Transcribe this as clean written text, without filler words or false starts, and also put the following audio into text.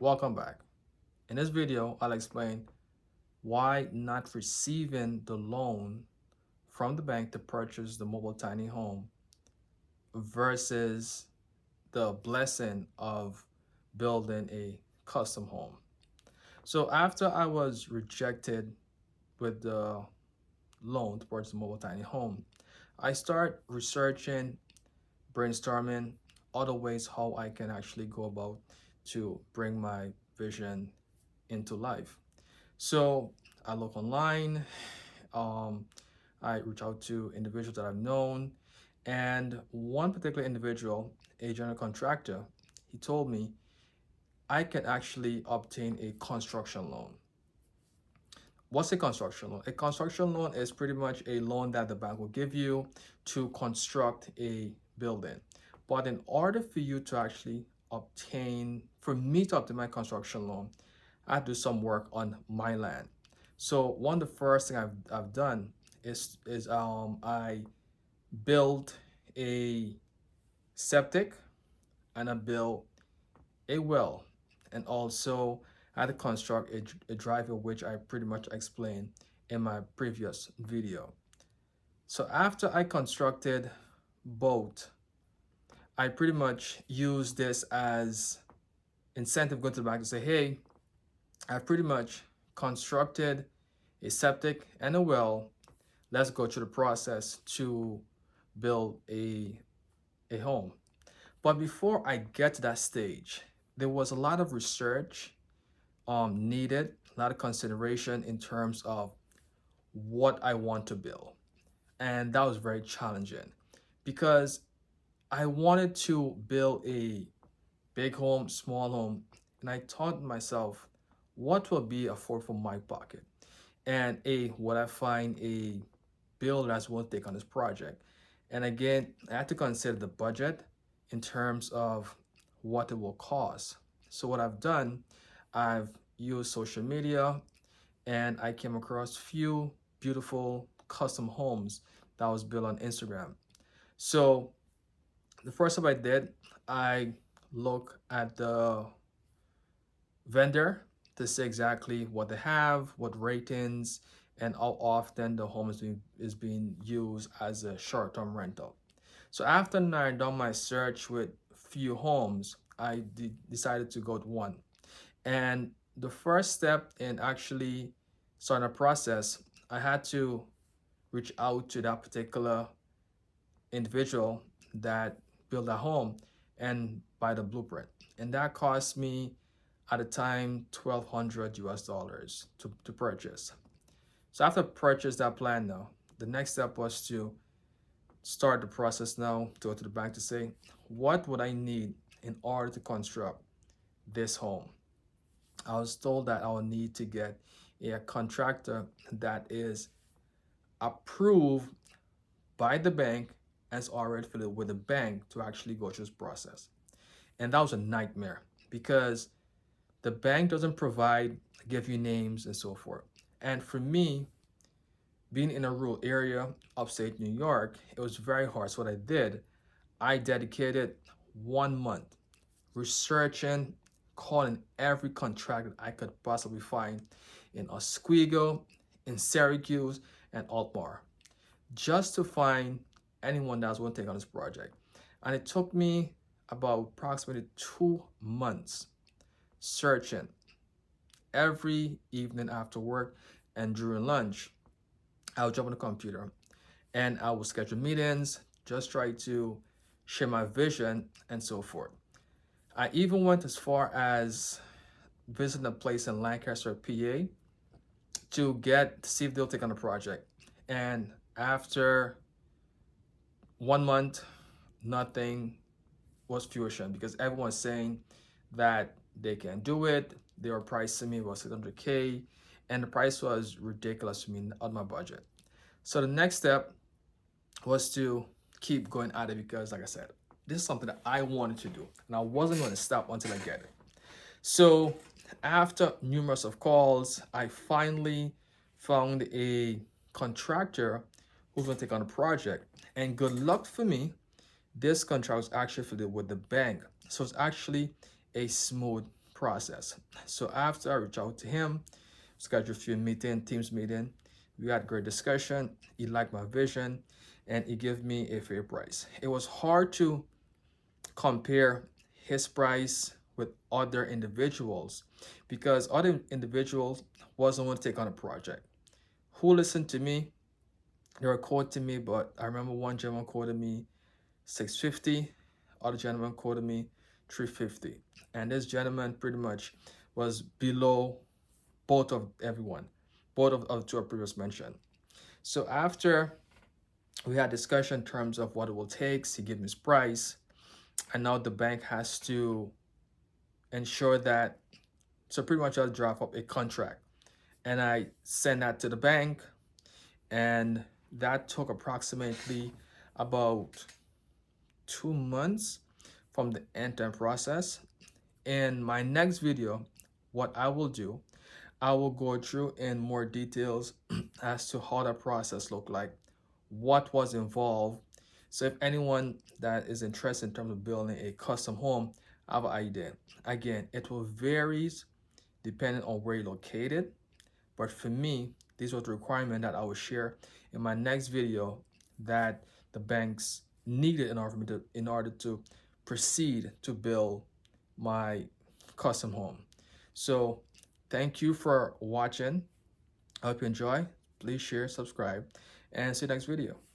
Welcome back. In this video, I'll explain why not receiving the loan from the bank to purchase the mobile tiny home versus the blessing of building a custom home. So after I was rejected with the loan to purchase the mobile tiny home, I start researching, brainstorming other ways how I can actually go about to bring my vision into life. So I look online, um, I reach out to individuals that I've known, and one particular individual, a general contractor, he told me I can actually obtain a construction loan. What's a construction loan? A construction loan is pretty much a loan that the bank will give you to construct a building. But in order for you to actually for me to obtain my construction loan, I have to do some work on my land. So one of the first thing I've done is I built a septic and I built a well, and also I had to construct a driveway, which I pretty much explained in my previous video. So after I constructed both, I pretty much used this as incentive going to the bank to say, hey, I've pretty much constructed a septic and a well. Let's go through the process to build a home. But before I get to that stage, there was a lot of research needed, a lot of consideration in terms of what I want to build. And that was very challenging because I wanted to build a big home, small home, and I thought to myself, what will be affordable for my pocket? And would I find a builder that's willing to take on this project? And again, I had to consider the budget in terms of what it will cost. So what I've done, I've used social media and I came across few beautiful custom homes that was built on Instagram. So the first step I did, I look at the vendor to see exactly what they have, what ratings, and how often the home is being used as a short-term rental. So after I done my search with few homes, I decided to go to one. And the first step in actually starting a process, I had to reach out to that particular individual that built a home and buy the blueprint. And that cost me at the time 1,200 US dollars to purchase. So after purchase that plan now, the next step was to start the process now to go to the bank to say, what would I need in order to construct this home? I was told that I will need to get a contractor that is approved by the bank and is already affiliated with the bank to actually go through this process. And that was a nightmare because the bank doesn't give you names and so forth. And for me, being in a rural area, upstate New York, it was very hard. So what I did, I dedicated 1 month researching, calling every contractor I could possibly find in Oswego, in Syracuse, and Altmore, just to find anyone that was willing to take on this project. And it took me about approximately 2 months searching every evening after work and during lunch. I would jump on the computer and I would schedule meetings, just try to share my vision and so forth. I even went as far as visiting a place in Lancaster, PA, to see if they'll take on the project. And after 1 month, nothing was fruition because everyone was saying that they can do it. They were pricing me about 600K, and the price was ridiculous to me on my budget. So the next step was to keep going at it because, like I said, this is something that I wanted to do, and I wasn't going to stop until I get it. So after numerous of calls, I finally found a contractor who's going to take on a project. And good luck for me, this contract was actually affiliated with the bank. So it's actually a smooth process. So after I reached out to him, scheduled a few teams meeting, we had great discussion. He liked my vision, and he gave me a fair price. It was hard to compare his price with other individuals because other individuals wasn't want to take on a project. Who listened to me? They were quoting me, but I remember one gentleman quoted me 650, other gentleman quoted me 350, and this gentleman pretty much was below both of everyone, both of two I previous mentioned. So after we had discussion in terms of what it will take, he gave me his price, and now the bank has to ensure that. So pretty much I'll draft up a contract, and I send that to the bank, and that took approximately about 2 months from the end-to-end process. In my next video, what I will do, I will go through in more details as to how that process looked like, what was involved. So if anyone that is interested in terms of building a custom home, I have an idea. Again, it will vary depending on where you're located. But for me, these were the requirements that I will share in my next video that the banks needed in order to proceed to build my custom home. So thank you for watching. I hope you enjoy. Please share, subscribe, and see you next video.